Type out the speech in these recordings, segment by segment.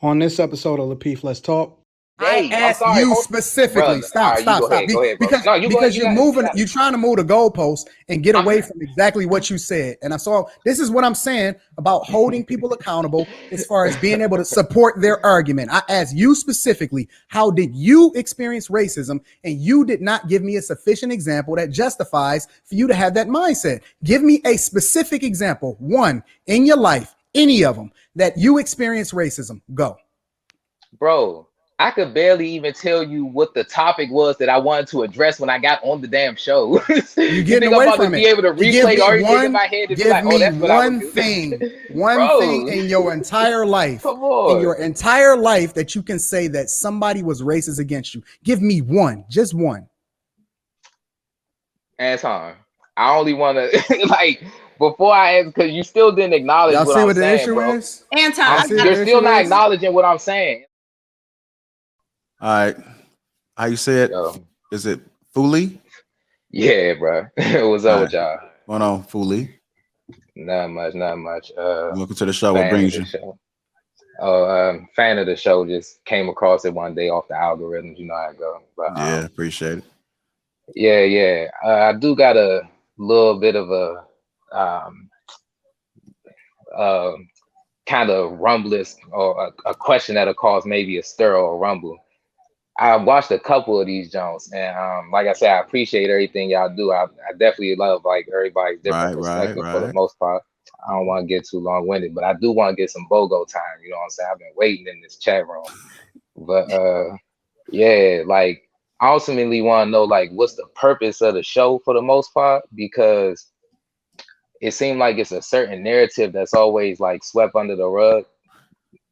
On this episode of Lapeef, Let's Talk. I Dave, I'm asked sorry, you hold, specifically. brother. All Stop, right, you stop, go stop. ahead. Go ahead, bro. Because No, you go ahead. because You you're got. moving, you're trying to move the goalposts and get away I'm. from exactly what you said. And I saw this is what I'm saying about holding people accountable as far as being able to support their argument. I asked you specifically, how did you experience racism? And you did not give me a sufficient example that justifies for you to have that mindset. Give me a specific example, one in your life, any of them, that you experienced racism. Go. Bro, I could barely even tell you what the topic was that I wanted to address when I got on the damn show. You're You getting think I'm away about to from be it. able to Give replay me everything in one. my head and be Give like, oh, me that's what I would one do? thing. One thing Bro, in your entire life. come In your on. entire life that you can say that somebody was racist against you. Give me one. Just one. Anton, I only want to, like, before I answer, because you still didn't acknowledge Y'all what see I'm what the saying, issue bro. is? Anton, Y'all I see what You're the still issue not is? acknowledging what I'm saying. All right. How you say it? Yo, Is it Fooly? yeah, bro. What's All up right. with y'all? Going on, Fooly. Not much, not much. Welcome to the show. What Fan of brings the you? show. Fan of the show. Just came across it one day off the algorithms. You know how it go. But Yeah, appreciate it. yeah. I do got a little bit of a um uh kind of rumbless or a question that'll cause maybe a stir or a rumble. I watched a couple of these Jones, and like I said, I appreciate everything y'all do. I definitely love like everybody's different perspective for the Right. most part. I don't want to get too long winded, but I do want to get some BOGO time. You know what I'm saying? I've been waiting in this chat room, but yeah, like I ultimately want to know like what's the purpose of the show for the most part, because it seemed like it's a certain narrative that's always like swept under the rug,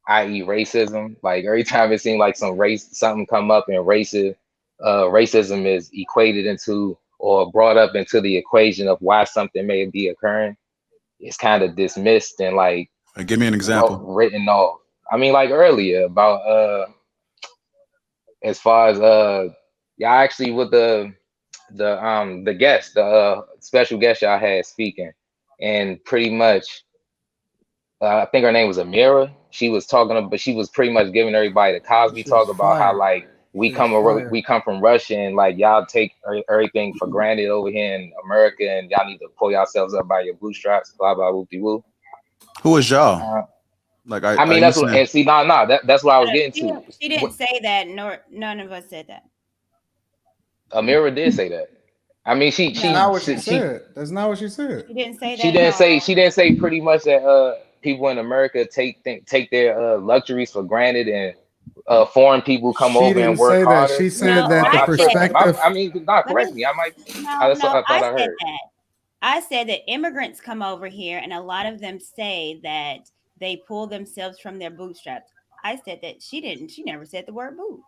i.e. racism. Like every time it seemed like something come up and racism is equated into or brought up into the equation of why something may be occurring. It's kind of dismissed and like Give me an example. written off. I mean, like earlier about as far as y'all actually with the guest, the special guest y'all had speaking, and pretty much I think her name was Amira. She was but she was pretty much giving everybody the Cosby She was talk about how fire. like She was fire. we come from Russia and like y'all take everything for granted over here in America and y'all need to pull yourselves up by your bootstraps. Blah blah whoopty woo. Who is y'all? Uh, Like, I are mean you that's what saying? and see that's what I was getting she, to. she didn't say that, nor none of us said that. Amira did say that. I mean That's not what she she said. That's not what she said. She didn't say she that at didn't say all. pretty much that people in America take their luxuries for granted and foreign people come She over and didn't work say that. harder. She said No, that I'm the I not said tripping. perspective. I mean, not let correct me me. I might. That's what no, I thought I I said heard. that. I said that immigrants come over here and a lot of them say that they pull themselves from their bootstraps. I said that she never said the word boot.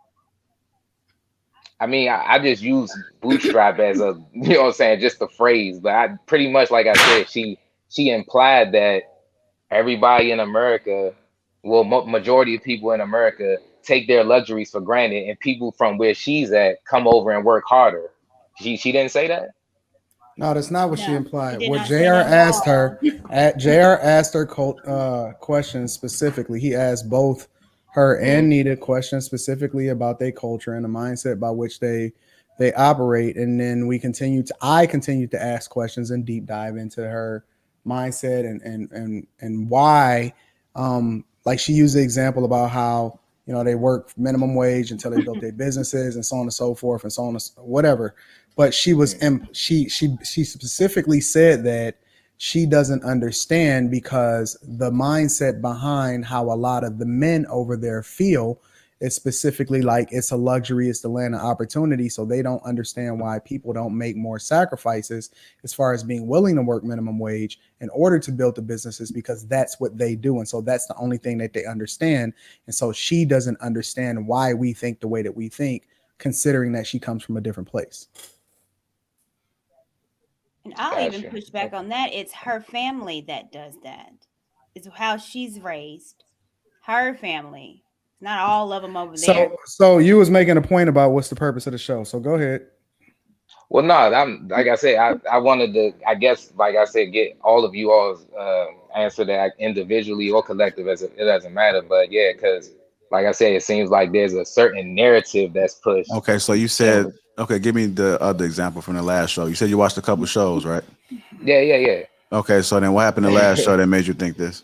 I mean, I just use bootstrap as a you know what I'm saying, just the phrase. But I pretty much like I said, she implied that everybody in America, well, majority of people in America take their luxuries for granted, and people from where she's at come over and work harder. She didn't say that. No, that's not what she No, she implied. did What not say JR that at asked all. her, JR asked her questions specifically. He asked both her and Nita questions specifically about their culture and the mindset by which they operate. And then I continued to ask questions and deep dive into her mindset and why. Like she used the example about how they work minimum wage until they built their businesses and so on and so forth and so on and whatever. But she specifically said that she doesn't understand because the mindset behind how a lot of the men over there feel is specifically like it's a luxury, it's the land of opportunity. So they don't understand why people don't make more sacrifices as far as being willing to work minimum wage in order to build the businesses because that's what they do. And so that's the only thing that they understand. And so she doesn't understand why we think the way that we think, considering that she comes from a different place. And I'll even Gotcha. push back on that. It's her family that does that. It's how she's raised. Her family. Not all of them over there. So you was making a point about what's the purpose of the show. So go ahead. Well, no, I'm like I said, I wanted to, I guess, like I said, get all of you all's answer that individually or collective, it doesn't matter. But yeah, because like I said, it seems like there's a certain narrative that's pushed. Okay, so you said, okay, give me the other example from the last show. You said you watched a couple shows, right? Yeah. Okay, so then what happened in the last show that made you think this?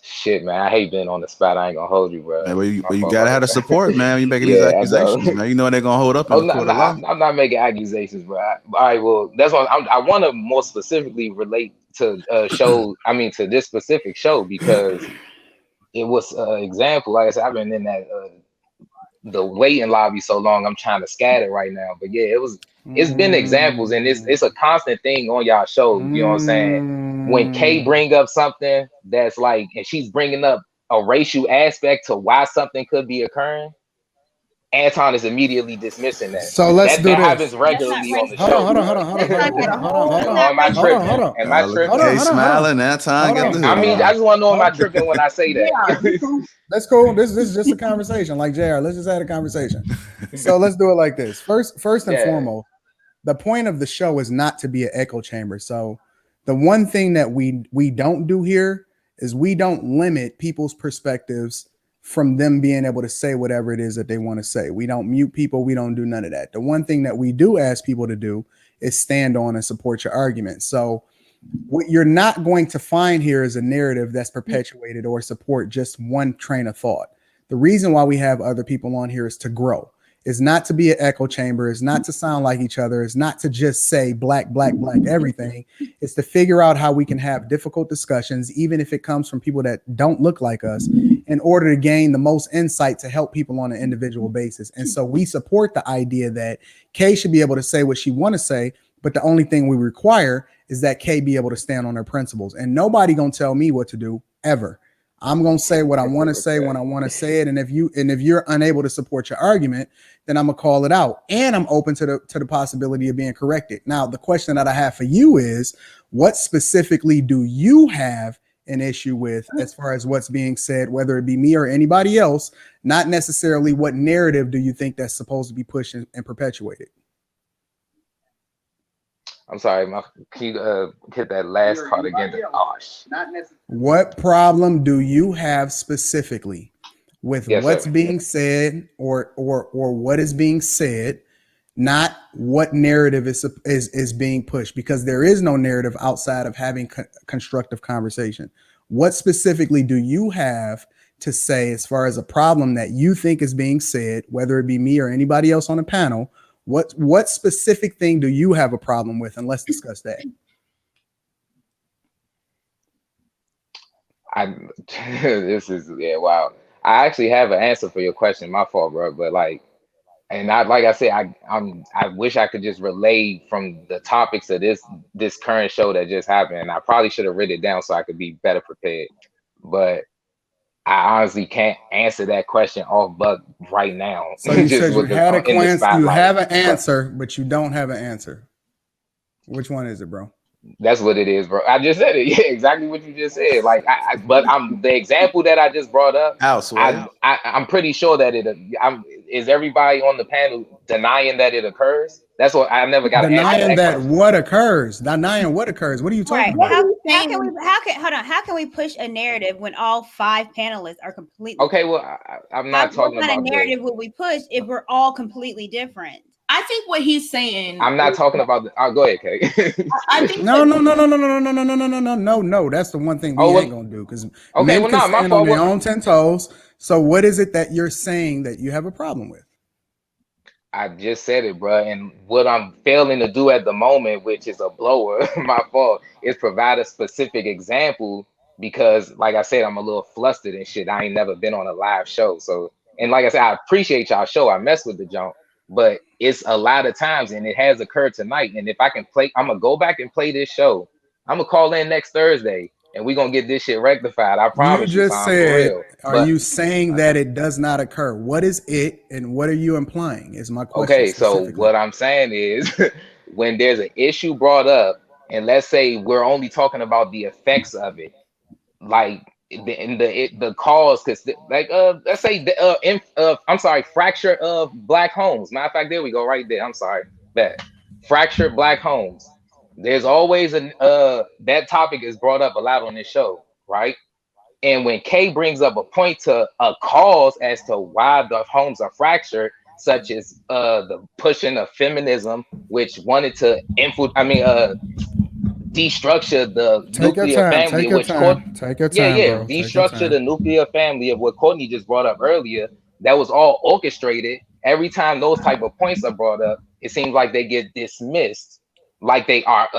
Shit, man, I hate being on the spot. I ain't gonna hold you, bro. Man, well, you gotta have the support, man. You making these Yeah, I know. accusations, man. You know they're gonna hold up in the court of law. I'm not making accusations, bro. All right, well, that's what I want to more specifically relate to to this specific show, because it was an example. Like I said, I've been in that the waiting lobby so long. I'm trying to scatter right now, but yeah, it's been examples, and it's a constant thing on y'all show. You know what I'm saying? When Kay bring up something that's like, and she's bringing up a racial aspect to why something could be occurring, Anton is immediately dismissing that. So let's do that this. happens regularly on the show. Hold on. Am I tripping? Am I tripping? Kay smiling, Anton got the hood. I mean, I just want to know, am I tripping when I say that? That's cool. This is just a conversation, like JR. Let's just have a conversation. So let's do it like this. First and foremost, the point of the show is not to be an echo chamber. So the one thing that we don't do here is we don't limit people's perspectives from them being able to say whatever it is that they want to say. We don't mute people. We don't do none of that. The one thing that we do ask people to do is stand on and support your argument. So what you're not going to find here is a narrative that's perpetuated or support just one train of thought. The reason why we have other people on here is to grow. Is not to be an echo chamber, is not to sound like each other, is not to just say black, everything. It's to figure out how we can have difficult discussions, even if it comes from people that don't look like us, in order to gain the most insight to help people on an individual basis. And so we support the idea that Kay should be able to say what she want to say, but the only thing we require is that Kay be able to stand on her principles. And nobody gonna tell me what to do ever. I'm gonna say what I want to say when I want to say it. And if you're unable to support your argument, then I'm gonna call it out. And I'm open to the possibility of being corrected. Now, the question that I have for you is, what specifically do you have an issue with as far as what's being said, whether it be me or anybody else? Not necessarily what narrative do you think that's supposed to be pushed and perpetuated? I'm sorry, can you hit that last part again? What problem do you have specifically with what's sir. being said or what is being said, not what narrative is being pushed? Because there is no narrative outside of having constructive conversation. What specifically do you have to say as far as a problem that you think is being said, whether it be me or anybody else on the panel? What specific thing do you have a problem with? And let's discuss that. Wow. I actually have an answer for your question. My fault, bro. But like I said, I wish I could just relay from the topics of this current show that just happened. And I probably should have written it down so I could be better prepared. But I honestly can't answer that question off buck right now. So you said you had a question, you have an answer, but you don't have an answer. Which one is it, bro? That's what it is, bro. I just said it. Yeah, exactly what you just said. Like, but I'm the example that I just brought up. I'm pretty sure that is everybody on the panel denying that it occurs? That's what I never got. Denying that what occurs? Denying what occurs? What are you talking about? How can we push a narrative when all 5 panelists are completely okay? Well, I'm not talking about what kind of narrative would we push if we're all completely different? I think what he's saying. I'm not talking about the. Go ahead, Kay. I think no. That's the one thing we ain't gonna do, because men can stand on their own 10 toes. So what is it that you're saying that you have a problem with? I just said it, bro. And what I'm failing to do at the moment, which is a blower, my fault, is provide a specific example, because, like I said, I'm a little flustered and shit. I ain't never been on a live show. So, and like I said, I appreciate y'all show. I mess with the junk, but it's a lot of times, and it has occurred tonight. And if I can play, I'm going to go back and play this show. I'm going to call in next Thursday, and we're going to get this shit rectified. I promise you. You just said, are you saying that it does not occur? What is it, and what are you implying is my question. Okay, so what I'm saying is when there's an issue brought up, and let's say we're only talking about the effects of it, like the cause, because like let's say I'm sorry, fracture of black homes. Matter of fact, there we go, right there. I'm sorry, that fractured black homes. There's always that topic is brought up a lot on this show, right? And when Kay brings up a point to a cause as to why the homes are fractured, such as the pushing of feminism, which wanted to destructure the Take your nuclear time. family, Take your which time. Take your time, bro. Take your destructure time. the nuclear family of what Courtney just brought up earlier. That was all orchestrated. Every time those type of points are brought up, it seems like they get dismissed, like they aren't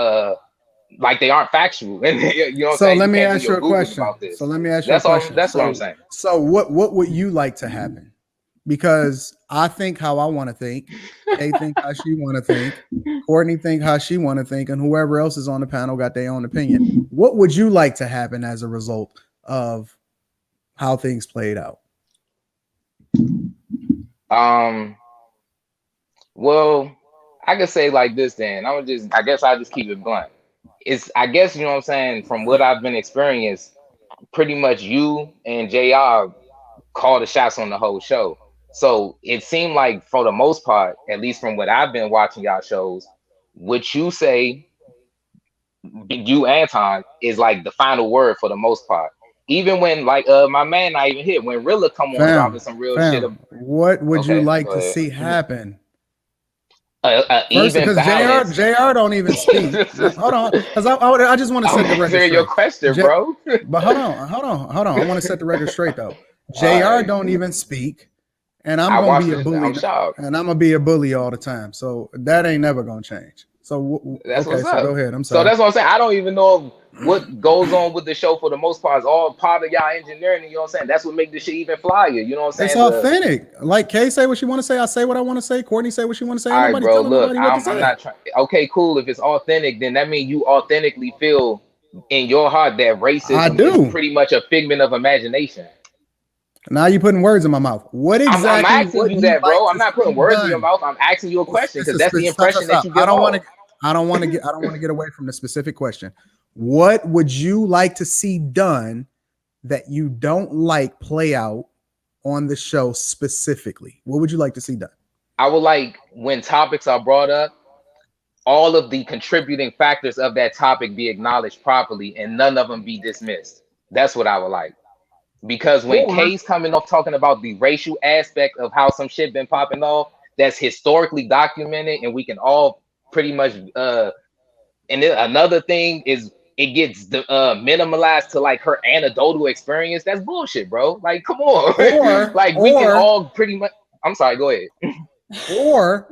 factual. And you know what I'm So saying? let You me can't do ask you your a Googles question. about this. So let me ask you a question. That's what I'm saying. So what would you like to happen? Because I think how I want to think, Kay think how she want to think, Courtney think how she want to think, and whoever else is on the panel got their own opinion. What would you like to happen as a result of how things played out? Well, I could say like this then. I guess I'll just keep it blunt. I guess, you know what I'm saying, from what I've been experienced, pretty much you and JR call the shots on the whole show. So it seemed like for the most part, at least from what I've been watching y'all shows, what you say, you Anton, is like the final word for the most part. Even when like my man not even hit, when Rilla come on dropping some real shit. What would you like go to ahead. see happen? First, First, because JR don't even speak. Hold on, because I just want to set the record straight. Your question, bro. But hold on. I want to set the record straight though. JR don't even speak, and I'm gonna be a bully. I'm shocked. And I'm gonna be a bully all the time. So that ain't never gonna change. So that's okay, what's so up. go ahead. I'm sorry. So that's what I'm saying. I don't even know what goes on with the show for the most part. It's all part of y'all engineering. You know what I'm saying? That's what makes the shit even flyer. You know what I'm saying? It's authentic. Like Kay say what she want to say. I say what I want to say. Courtney say what she want to say. All right, bro. Look, I'm not trying. Okay, cool. If it's authentic, then that means you authentically feel in your heart that racism is pretty much a figment of imagination. Now you're putting words in my mouth. What exactly? I'm asking you that, bro. I'm not putting words in your mouth. I'm asking you a question because that's the impression that you get. I don't want to get away from the specific question. What would you like to see done that you don't like play out on the show specifically? What would you like to see done? I would like when topics are brought up, all of the contributing factors of that topic be acknowledged properly and none of them be dismissed. That's what I would like. Because when Kay's coming off talking about the racial aspect of how some shit been popping off, that's historically documented and we can all pretty much and then another thing is it gets minimalized to like her anecdotal experience. That's bullshit, bro. Like, come on. We can all pretty much. I'm sorry, go ahead. Or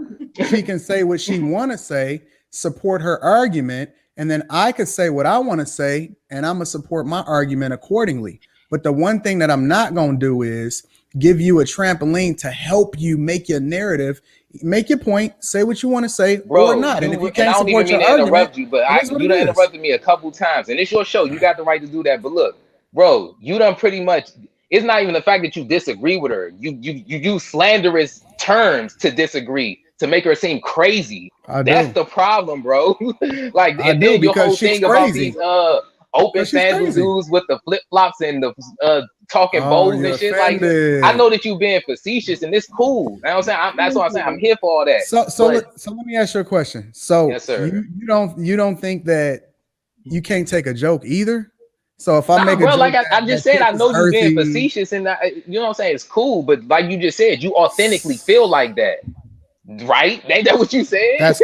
she can say what she want to say, support her argument, and then I could say what I want to say, and I'm gonna support my argument accordingly. But the one thing that I'm not gonna do is give you a trampoline to help you make your narrative, make your point, say what you want to say, bro, or not. And if you can't I don't support even mean your to interrupt argument, you, but you done interrupted me a couple times, and it's your show. You got the right to do that. But look, bro, you done pretty much. It's not even the fact that you disagree with her. You use slanderous terms to disagree to make her seem crazy. That's the problem, bro. Like, and then your whole thing about these open sandal dudes with the flip flops and the talking bowls and shit. Offended. Like, I know that you being facetious and it's cool. You know what I'm saying? That's what I'm saying. I'm here for all that. So let me ask you a question. So yes, sir. You don't think that you can't take a joke either? So if I make a bro, joke, like I just said, I know you being facetious and you know what I'm saying? It's cool, but like you just said, you authentically feel like that. Right? Ain't that what you said? That's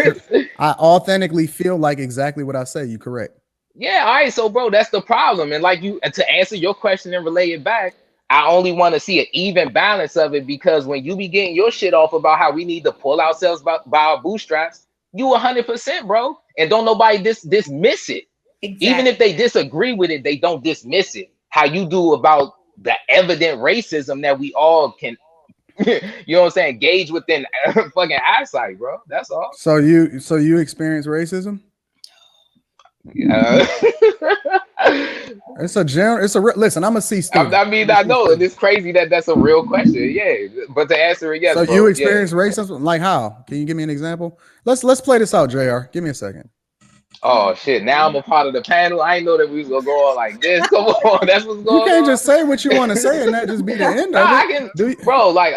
I authentically feel like exactly what I say. You correct. Yeah, all right. So, bro, that's the problem. And like to answer your question and relay it back, I only want to see an even balance of it because when you be getting your shit off about how we need to pull ourselves by our bootstraps, you 100%, bro. And don't nobody dismiss it. Exactly. Even if they disagree with it, they don't dismiss it. How you do about the evident racism that we all can, you know what I'm saying, gauge within fucking eyesight, bro. That's all. So you experience racism? Listen, I'm a C student. I know, and it's crazy that that's a real question. Yeah, but to answer it, yes. So you experience racism? Like how? Can you give me an example? Let's play this out, JR. Give me a second. Oh shit! Now I'm a part of the panel. I ain't know that we was gonna go on like this. Come on, that's what's going on. You can't just say what you want to say and that just be the end of it. Bro, like,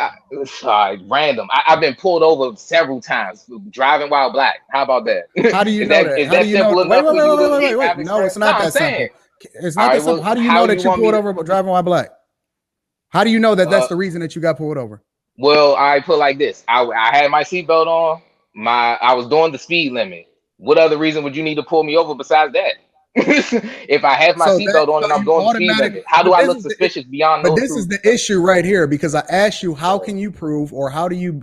random. I've been pulled over several times driving while black. How about that? How do you know that? Is that simple enough for you to wait. No, it's not that simple. It's not that simple. How do you know that you pulled over driving while black? How do you know that that's the reason that you got pulled over? Well, I put like this. I had my seatbelt on. I was doing the speed limit. What other reason would you need to pull me over besides that? If I have my seatbelt on and I'm doing the speed limit, how do I look suspicious beyond those? But this is the issue right here, because I asked you, how can you prove, or how do you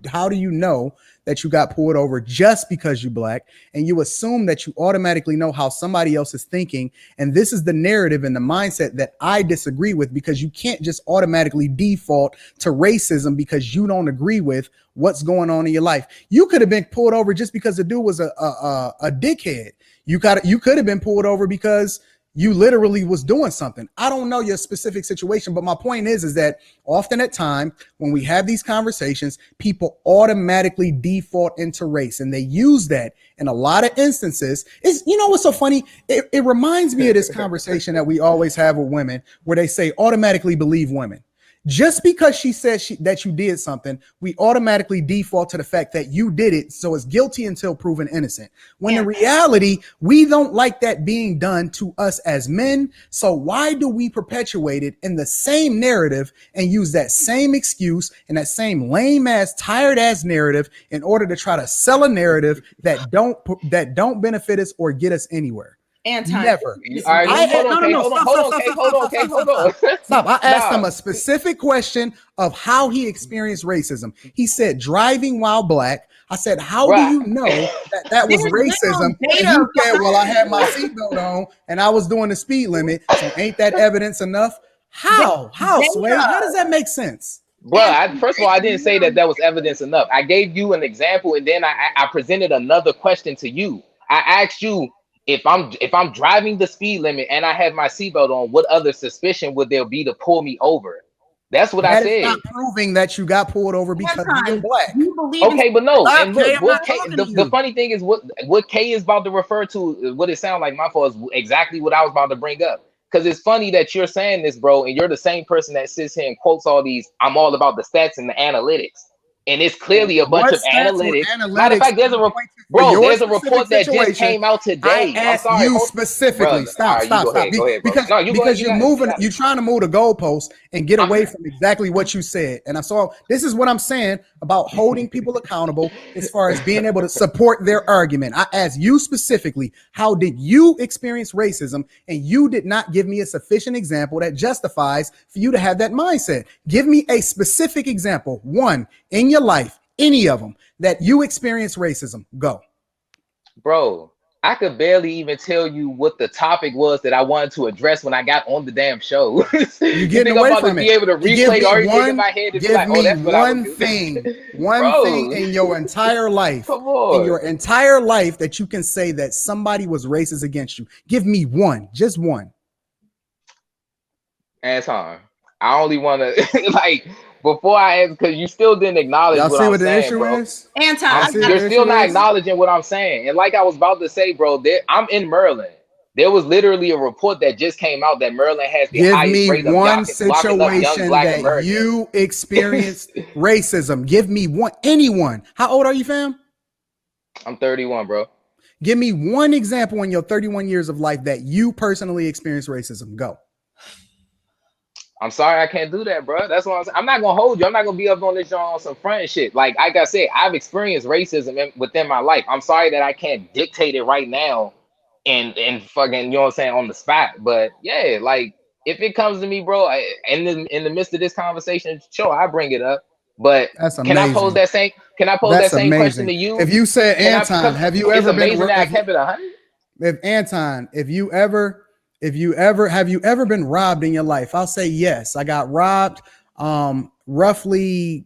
know that you got pulled over just because you black, and you assume that you automatically know how somebody else is thinking. And this is the narrative and the mindset that I disagree with, because you can't just automatically default to racism because you don't agree with what's going on in your life. You could have been pulled over just because the dude was a dickhead. You could have been pulled over because you literally was doing something. I don't know your specific situation, but my point is that often at time when we have these conversations, people automatically default into race, and they use that in a lot of instances. It's, you know what's so funny? It reminds me of this conversation that we always have with women, where they say automatically believe women. Just because she says that you did something, we automatically default to the fact that you did it, so it's guilty until proven innocent. When in reality, we don't like that being done to us as men. So why do we perpetuate it in the same narrative and use that same excuse and that same lame ass, tired ass narrative in order to try to sell a narrative that don't benefit us or get us anywhere? Anton. Never. Hold on. Stop. I asked him a specific question of how he experienced racism. He said driving while black. I said, how do you know that was racism? And he said, well, I had my seatbelt on and I was doing the speed limit. So ain't that evidence enough? How, Sway? How does that make sense? Bro, first of all, I didn't say that was evidence enough. I gave you an example, and then I presented another question to you. I asked you, if I'm driving the speed limit and I have my seatbelt on, what other suspicion would there be to pull me over? That's what I said. That is not proving that you got pulled over because you're black. Okay, but no. And look, the funny thing is what Kay is about to refer to, what it sounds like my fault, is exactly what I was about to bring up. Because it's funny that you're saying this, bro, and you're the same person that sits here and quotes all these, I'm all about the stats and the analytics. And it's clearly a bunch of analytics. Matter of fact, there's a report that just came out today. I asked you specifically. Stop. Because you're trying to move the goalpost and get away from exactly what you said. And this is what I'm saying about holding people accountable as far as being able to support their argument. I asked you specifically, how did you experience racism? And you did not give me a sufficient example that justifies for you to have that mindset. Give me a specific example, one in your life, any of them, that you experience racism. Go. Bro, I could barely even tell you what the topic was that I wanted to address when I got on the damn show. You getting away from it. Be able to replay argument in my head and be like, oh, that's what I would do. One thing in your entire life, that you can say that somebody was racist against you. Give me one, just one. Anton, I only want to before I ask, because you still didn't acknowledge what I'm the saying, issue bro. is? Anton, you're still not acknowledging what I'm saying. And like I was about to say, bro, I'm in Maryland. There was literally a report that just came out that Maryland has the highest rate of one situation that you experienced racism. Give me anyone. How old are you, fam? I'm 31, bro. Give me one example in your 31 years of life that you personally experienced racism. Go. I'm sorry, I can't do that, bro. That's what I'm saying. I'm not gonna hold you. I'm not gonna be up on this on some front shit. Like I said, I've experienced racism within my life. I'm sorry that I can't dictate it right now and fucking, you know what I'm saying, on the spot. But yeah, like if it comes to me, bro, in the midst of this conversation, sure, I bring it up. But can I pose that same question to you? If you said, Anton, have you ever been that I kept it 100? If Anton, have you ever been robbed in your life? I'll say yes. I got robbed roughly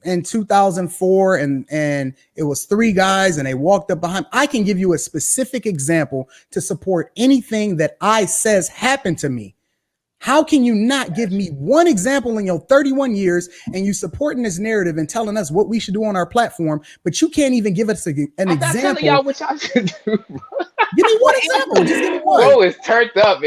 in 2004, and it was 3 guys and they walked up behind. I can give you a specific example to support anything that I says happened to me. How can you not give me one example in your 31 years and you supporting this narrative and telling us what we should do on our platform, but you can't even give us an I'm not telling example? y'all what y'all should do. Give me one example. Just give me one. Bro is turned up.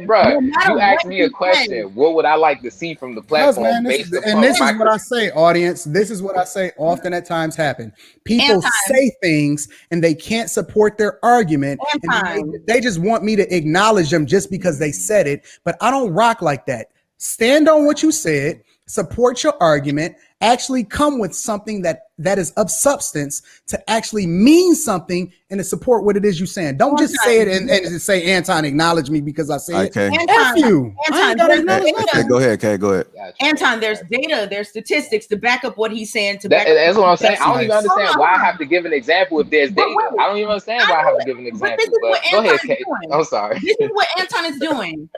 Bro, No matter you asked what me a you question. say. What would I like to see from the Because, platform man, based this upon is my what I say, audience. This is what I say often at times happen. People Anton. say things and they can't support their argument. And Anton. they just want me to acknowledge them just because they said it. But I don't rock like that. Stand on what you said, support your argument, actually come with something that is of substance to actually mean something and to support what it is you're saying. Don't just say it and just say, Anton, acknowledge me because I say it. Okay. F you. I ain't gotta acknowledge Okay, nothing. go ahead, Kay. Go ahead. Anton, there's data, there's statistics to back up what he's saying. That's what I'm saying. I don't even nice. understand why I have to give an example if there's data. I don't even understand why I have to give an But example. this is what But go ahead, Anton's Kate. doing. I'm sorry. This is what Anton is doing.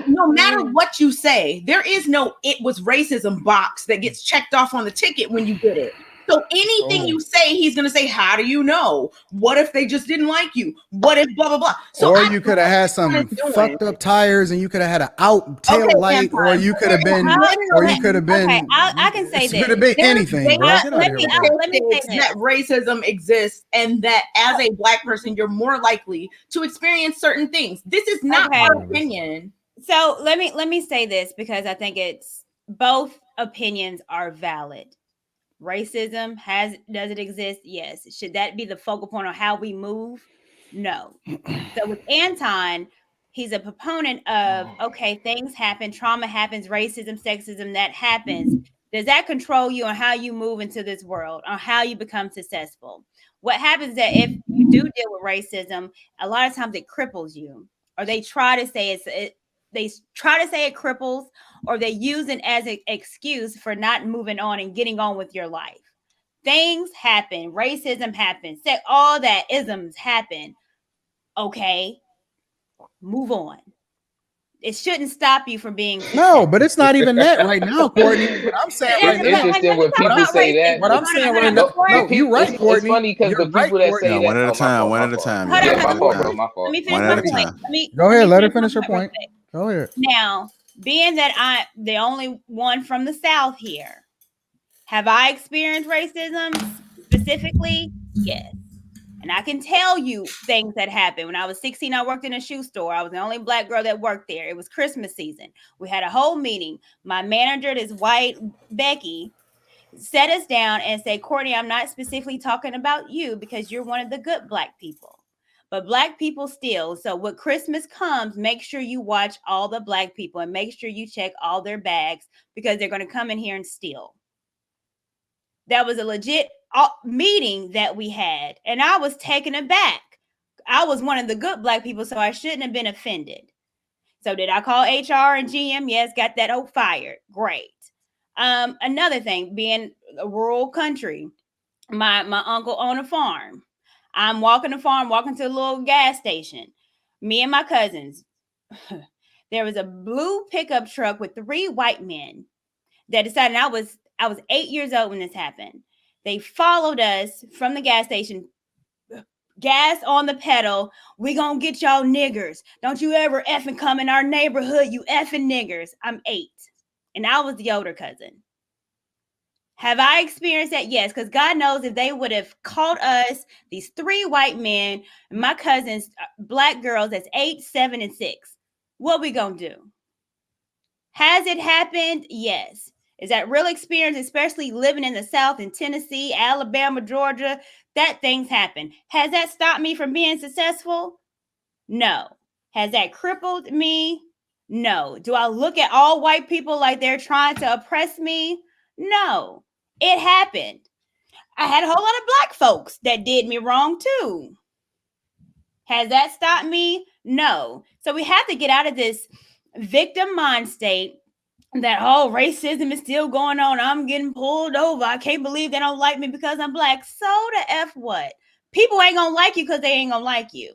No matter what you say, there is no "it was racism" box that gets checked off on the ticket when you get it. So anything you say, he's gonna say, "How do you know? What if they just didn't like you? What if blah blah blah?" So or you could have had some fucked up tires and you could have had an out tail light, Anton. or you could have been, Okay, I can say it this. could have been anything, bro. Get out Let of me here, say States this. that racism exists and that as a Black person, you're more likely to experience certain things. This is not Okay. our opinion. So let me say this because I think it's both opinions are valid. Racism does it exist? Yes. Should that be the focal point on how we move? No. So with Anton, he's a proponent of okay, things happen, trauma happens, racism, sexism, that happens. Does that control you on how you move into this world, on how you become successful? What happens is that if you do deal with racism, a lot of times it cripples you, or they try to say they try to say it cripples, or they use it as an excuse for not moving on and getting on with your life. Things happen, racism happens, all that isms happen. Okay, move on. It shouldn't stop you from being successful. No, but it's not even that right now, Courtney. What I'm saying right It's now, interesting when people say that. what I'm saying right now, no, you're right, Courtney. It's funny because the people that say No, that. one at a time. One at a time. Yeah, my fault, bro. My fault. Let me finish One my at a point. time. Go ahead, let her finish her point. Go ahead. Now, being that I'm the only one from the South here, have I experienced racism specifically? Yes. And I can tell you things that happened. When I was 16, I worked in a shoe store. I was the only Black girl that worked there. It was Christmas season. We had a whole meeting. My manager, this white Becky, sat us down and said, Courtney, I'm not specifically talking about you because you're one of the good Black people. But Black people steal. So when Christmas comes, make sure you watch all the Black people and make sure you check all their bags because they're going to come in here and steal. That was a legit meeting that we had. And I was taken aback. I was one of the good Black people, so I shouldn't have been offended. So did I call HR and GM? Yes, got that fired. Great. Another thing, being a rural country, my uncle owned a farm. I'm walking the farm, walking to a little gas station. Me and my cousins. There was a blue pickup truck with 3 white men that decided, I was 8 years old when this happened. They followed us from the gas station, gas on the pedal. We gonna get y'all niggers. Don't you ever effing come in our neighborhood, you effing niggers. I'm 8. And I was the older cousin. Have I experienced that? Yes, because God knows if they would have caught us, these 3 white men, and my cousins, Black girls that's 8, 7, and 6, what we gonna do? Has it happened? Yes. Is that real experience, especially living in the South, in Tennessee, Alabama, Georgia, that things happen. Has that stopped me from being successful? No. Has that crippled me? No. Do I look at all white people like they're trying to oppress me? No. It happened. I had a whole lot of Black folks that did me wrong too. Has that stopped me? No. So we have to get out of this victim mind state that racism is still going on. I'm getting pulled over. I can't believe they don't like me because I'm Black. So the F what? People ain't gonna like you because they ain't gonna like you.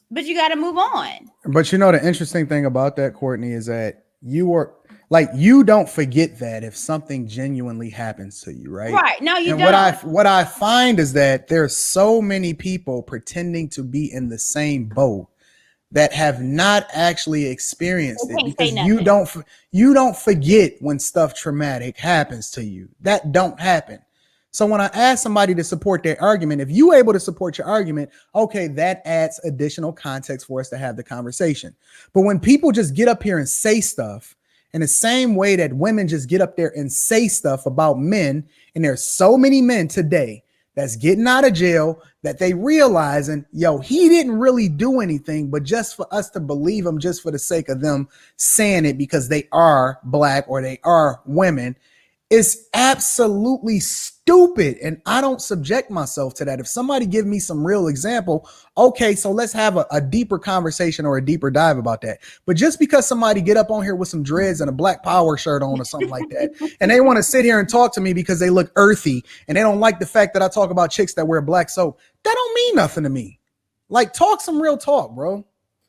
But you got to move on. But you know, the interesting thing about that, Courtney, is that you don't forget that if something genuinely happens to you, right? Right. No, you and don't. What I find is that there's so many people pretending to be in the same boat that have not actually experienced They it, can't because say you don't forget when stuff traumatic happens to you. That don't happen. So when I ask somebody to support their argument, if you able to support your argument, okay, that adds additional context for us to have the conversation. But when people just get up here and say stuff in the same way that women just get up there and say stuff about men, and there's so many men today that's getting out of jail that they realizing, yo, he didn't really do anything, but just for us to believe him, just for the sake of them saying it because they are black or they are women, is absolutely stupid. And I don't subject myself to that. If somebody give me some real example, okay, so let's have a deeper conversation or a deeper dive about that. But just because somebody get up on here with some dreads and a Black Power shirt on or something like that, and they want to sit here and talk to me because they look earthy and they don't like the fact that I talk about chicks that wear black soap, that don't mean nothing to me. Like, talk some real talk, bro.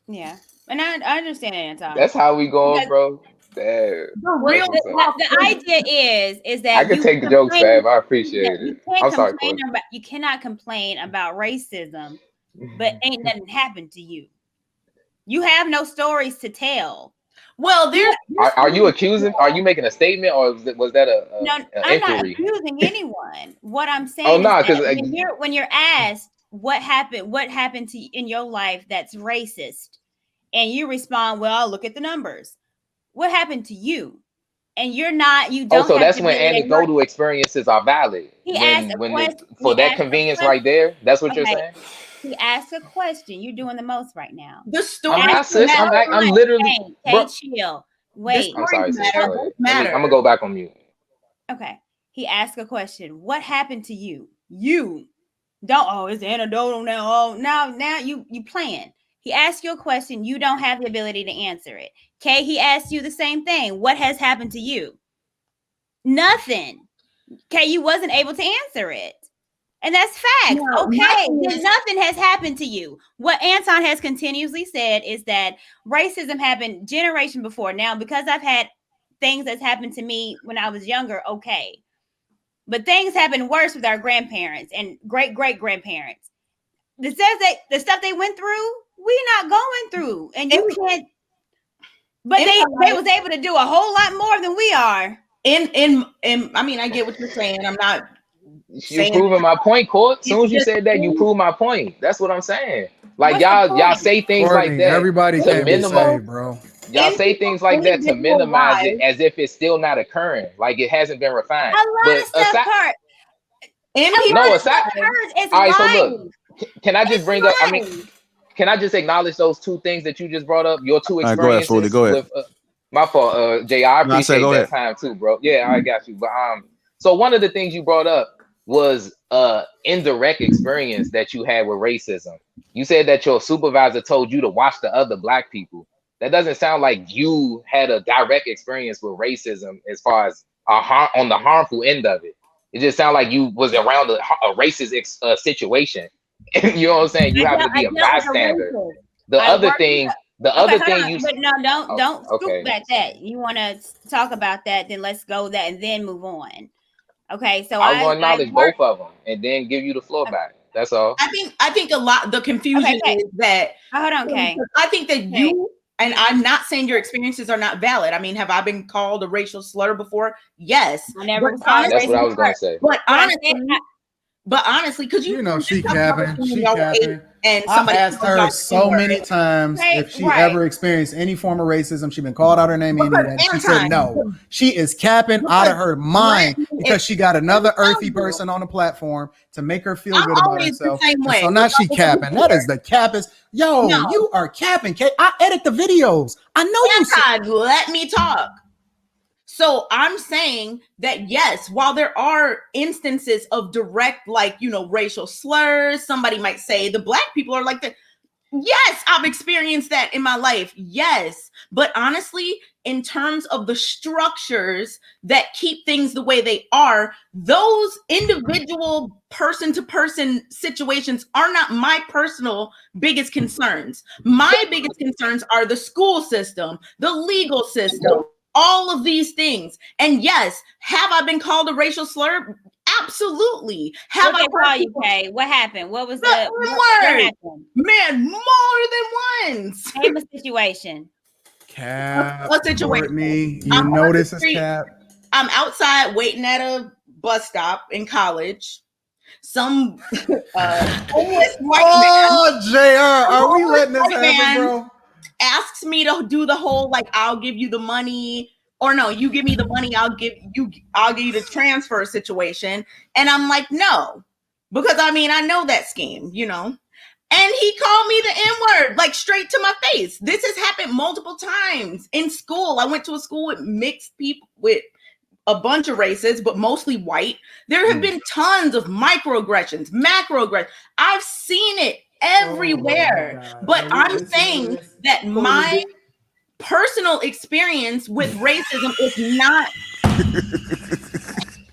Yeah. And I understand that, Anton. That's how we going, Because bro. Damn. the idea is that I can take the jokes, Fab. I appreciate it. I'm sorry, Corey. you cannot complain about racism, but ain't nothing happened to you. You have no stories to tell. Well, there's Are you accusing? Are you making a statement, or was that No, an I'm not inquiry? accusing anyone. What I'm saying Oh, no, is that because when you're asked what happened to you in your life that's racist, and you respond, well, look at the numbers. What happened to you? And you don't. Oh, so have that's to when be an anecdotal experiences are valid. He asked a When question. for that convenience right there, that's what you're saying. He asked a question. You're doing the most right now. the story. I'm not, sis. I'm literally. Hey, chill. Wait. I'm sorry, sis. Matter. I'm gonna go back on mute. Okay. He asked a question. What happened to you? You don't. Oh, it's anecdotal now. Oh, now you playing. He asked you a question. You don't have the ability to answer it. Okay. He asked you the same thing. What has happened to you? Nothing. Okay. You wasn't able to answer it. And that's facts. No, okay. Nothing has happened to you. What Anton has continuously said is that racism happened generation before. Now, because I've had things that's happened to me when I was younger, okay. But things happen worse with our grandparents and great-great-grandparents. The stuff they went through, we're not going through. And you can't. But they was able to do a whole lot more than we are. In I mean, I get what you're saying. I'm not You're proving my point, Court. As soon as you said that, you prove my point. That's what I'm saying. Like, y'all say things Courtney, like that. everybody to can't be minimize, saved, bro. Y'all say things like that to minimize it as if it's still not occurring, like it hasn't been refined. A lot of stuff hurt. All right, so look, can I just bring up? I mean, can I just acknowledge those two things that you just brought up? Your two experiences. Go ahead, Go ahead. With my fault, Jay. I appreciate that time too, bro. Yeah, I got you. But so one of the things you brought up was indirect experience that you had with racism. You said that your supervisor told you to watch the other black people. That doesn't sound like you had a direct experience with racism as far as on the harmful end of it. It just sounds like you was around a racist situation. You know what I'm saying? You happen to be a bystander. The other thing you. But no, don't scoop back that. You want to talk about that? Then let's go that and then move on. Okay, so I want to acknowledge both of them and then give you the floor back. That's all. I think a lot the confusion is that. Hold on, okay. I think that you. And I'm not saying your experiences are not valid. I mean, have I been called a racial slur before? Yes. I never was called. That's what I was going to say. But honestly, because you know she capping, and somebody asked her so many times if she ever experienced any form of racism. She's been called out her name, and she said no. She is capping out of her mind because she got another earthy person on the platform to make her feel good about herself. So now she capping. That is the cappest. Yo, you are capping. I edit the videos. I know you. Let me talk. So I'm saying that, yes, while there are instances of direct, like, racial slurs, somebody might say the black people are like that. Yes, I've experienced that in my life. Yes. But honestly, in terms of the structures that keep things the way they are, those individual person-to-person situations are not my personal biggest concerns. My biggest concerns are the school system, the legal system, all of these things. And yes, have I been called a racial slur? Absolutely. What they call you, Kay? What happened? What was what happened? Man, more than once. Name a situation. Cap. What situation? Courtney, you know this is Cap. I'm outside waiting at a bus stop in college. Some homeless white man. JR, are we letting this happen, bro? Asks me to do the whole like I'll give you the money, or no, you give me the money, I'll give you the transfer situation. And I'm like, no, because I mean I know that scheme, you know. And he called me the N-word, like straight to my face. This has happened multiple times in school. I went to a school with mixed people, with a bunch of races, but mostly white. There have been tons of microaggressions, macroaggressions. I've seen it everywhere. But I'm saying that my personal experience with racism is not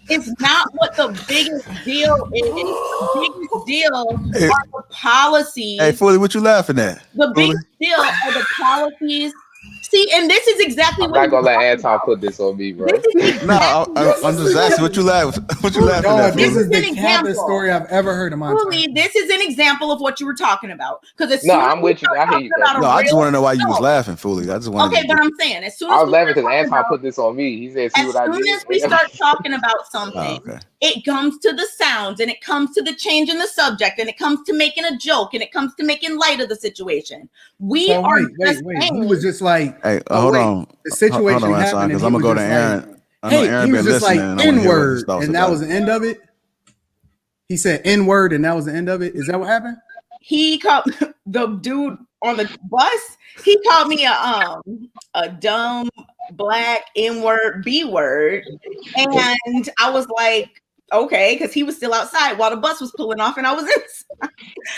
it's not what the biggest deal is. The biggest deal are the policies. Hey, Fully, what you laughing at? The biggest deal are the policies. See, and this is exactly I'm what not gonna let Anton put this on me, bro. No, I'm just asking what you laughing. What you laughing at? This is an the campest story I've ever heard in my life. This is an example of what you were talking about. Because I'm with you. I hear you. No, I just want to know why you was laughing, Fully. I just want. Okay, but I'm saying as soon as I was laughing because Anton put this on me. He said, "See what I did." As soon as we start talking about something, it comes to the sounds, and it comes to the change in the subject, and it comes to making a joke, and it comes to making light of the situation. Wait. He was just like, hey, hold on. The situation hold on, happened, because I'm gonna go to Aaron. Like, I know Aaron he was been just like listening. N-word, and that was the end of it. He said N-word, and that was the end of it. Is that what happened? He called the dude on the bus. He called me a dumb black N-word B-word, and I was like, okay, because he was still outside while the bus was pulling off, and I was inside.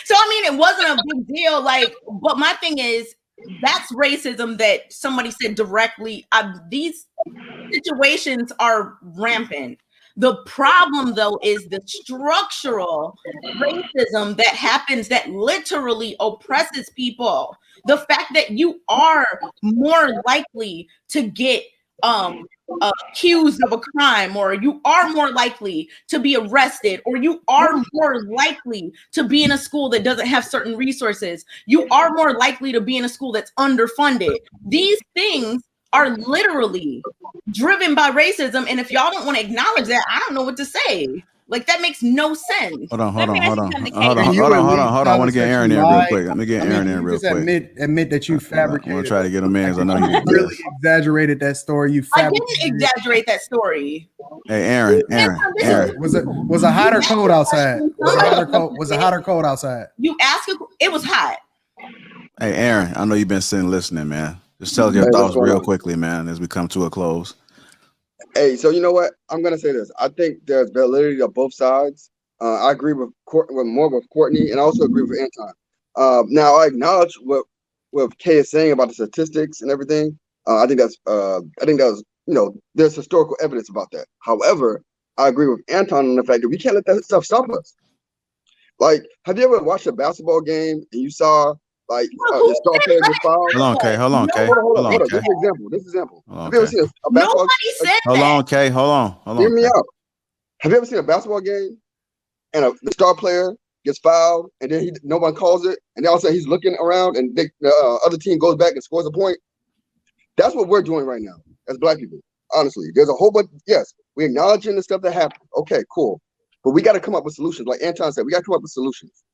So I mean, it wasn't a big deal. Like, but my thing is, that's racism that somebody said directly. These situations are rampant. The problem, though, is the structural racism that happens that literally oppresses people. The fact that you are more likely to get accused of a crime, or you are more likely to be arrested, or you are more likely to be in a school that doesn't have certain resources. You are more likely to be in a school that's underfunded. These things are literally driven by racism. And if y'all don't want to acknowledge that, I don't know what to say. Like, that makes no sense. Hold on. I want to get Aaron in real quick. Let me get Aaron in real quick. Admit that you fabricated. I'm gonna try to get him in because I know you really exaggerated that story. I didn't exaggerate that story. Hey, Aaron. Was a hotter cold outside? Was a hotter cold outside? You asked. It was hot. Hey, Aaron. I know you've been sitting listening, man. Just tell your thoughts real quickly, man, as we come to a close. Hey, so you know what? I'm gonna say this. I think there's validity of both sides. I agree with Courtney, and I also agree with Anton. Now I acknowledge what Kay is saying about the statistics and everything. I think that was, you know, there's historical evidence about that. However, I agree with Anton on the fact that we can't let that stuff stop us. Like, have you ever watched a basketball game and you saw like the star player get fouled? Hold on, Kay. Hold on. This is an example. Have you ever seen a basketball? Nobody said Hold on, Kay. Hold on. Hear me out. Have you ever seen a basketball game and the star player gets fouled and then no one calls it, and then all of a sudden he's looking around and the other team goes back and scores a point? That's what we're doing right now as Black people. Honestly, there's a whole bunch. Yes, we're acknowledging the stuff that happened. Okay, cool. But we got to come up with solutions. Like Anton said, we got to come up with solutions.